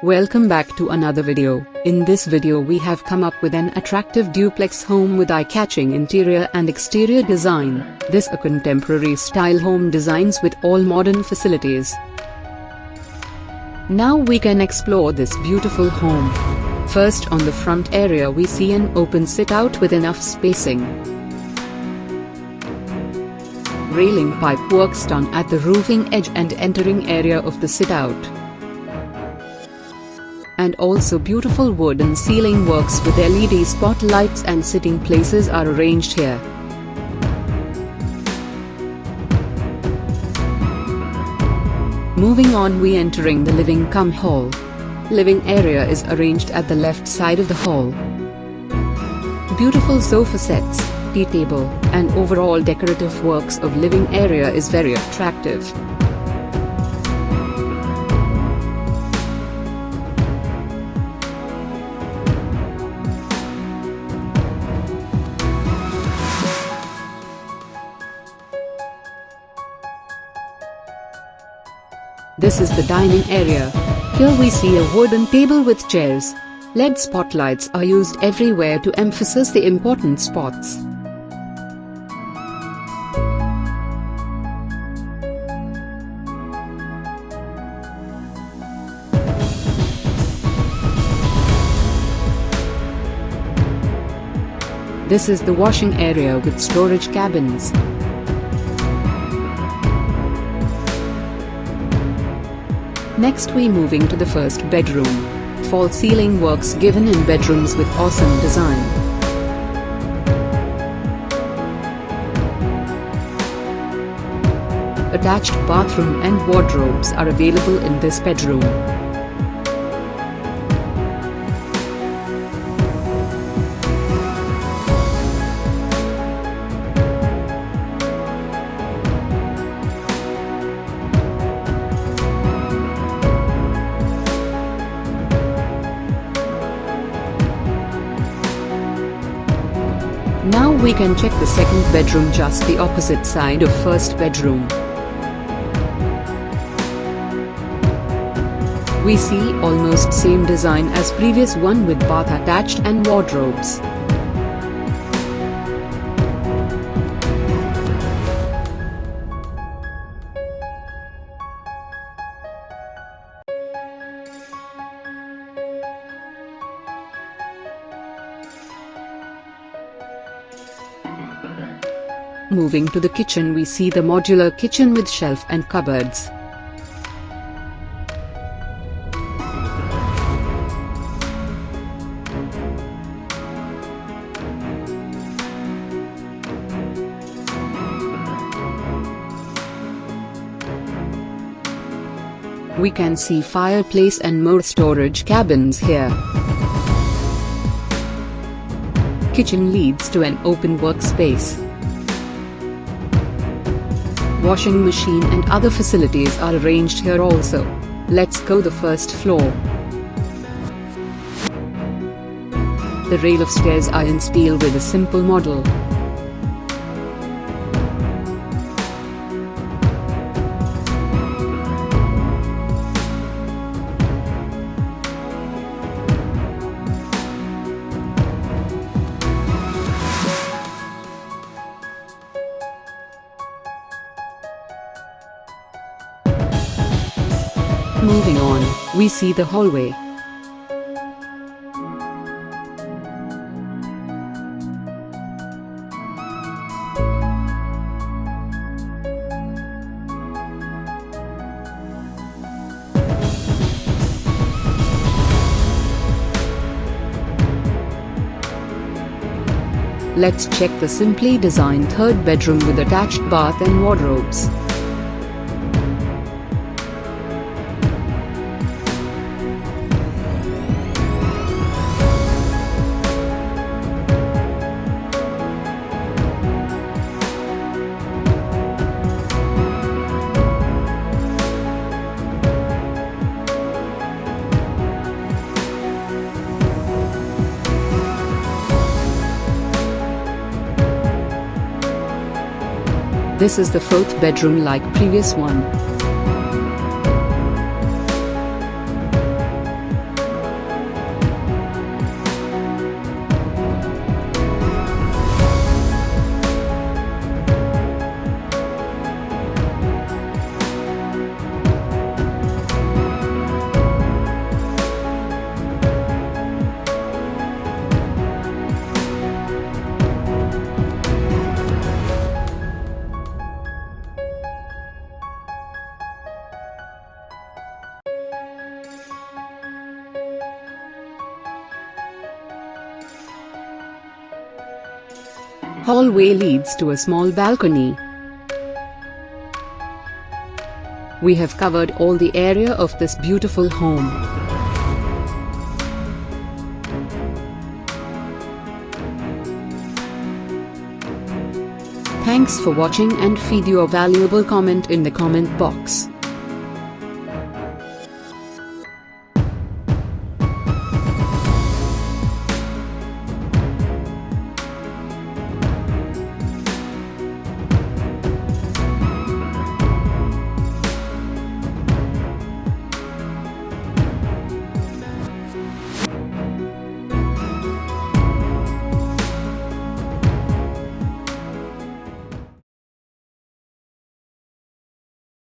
Welcome back to another video. In this video we have come up with an attractive duplex home with eye-catching interior and exterior design. This a contemporary style home designs with all modern facilities. Now we can explore this beautiful home. First, on the front area we see an open sit-out with enough spacing. Railing pipe works done at the roofing edge and entering area of the sit-out. And also beautiful wooden ceiling works with LED spotlights and sitting places are arranged here. Moving on, we entering the living cum hall. Living area is arranged at the left side of the hall. Beautiful sofa sets, tea table, and overall decorative works of living area is very attractive. This is the dining area. Here we see a wooden table with chairs. LED spotlights are used everywhere to emphasize the important spots. This is the washing area with storage cabins. Next we moving to the first bedroom. False ceiling works given in bedrooms with awesome design. Attached bathroom and wardrobes are available in this bedroom. Now we can check the second bedroom just the opposite side of first bedroom. We see almost same design as previous one with bath attached and wardrobes. Moving to the kitchen, we see the modular kitchen with shelf and cupboards. We can see fireplace and more storage cabins here. Kitchen leads to an open workspace. Washing machine and other facilities are arranged here also. Let's go the first floor. The rail of stairs are in steel with a simple model. Moving on, we see the hallway. Let's check the simply designed third bedroom with attached bath and wardrobes. This is the fourth bedroom like previous one. Hallway leads to a small balcony. We have covered all the area of this beautiful home. Thanks for watching and feed your valuable comment in the comment box.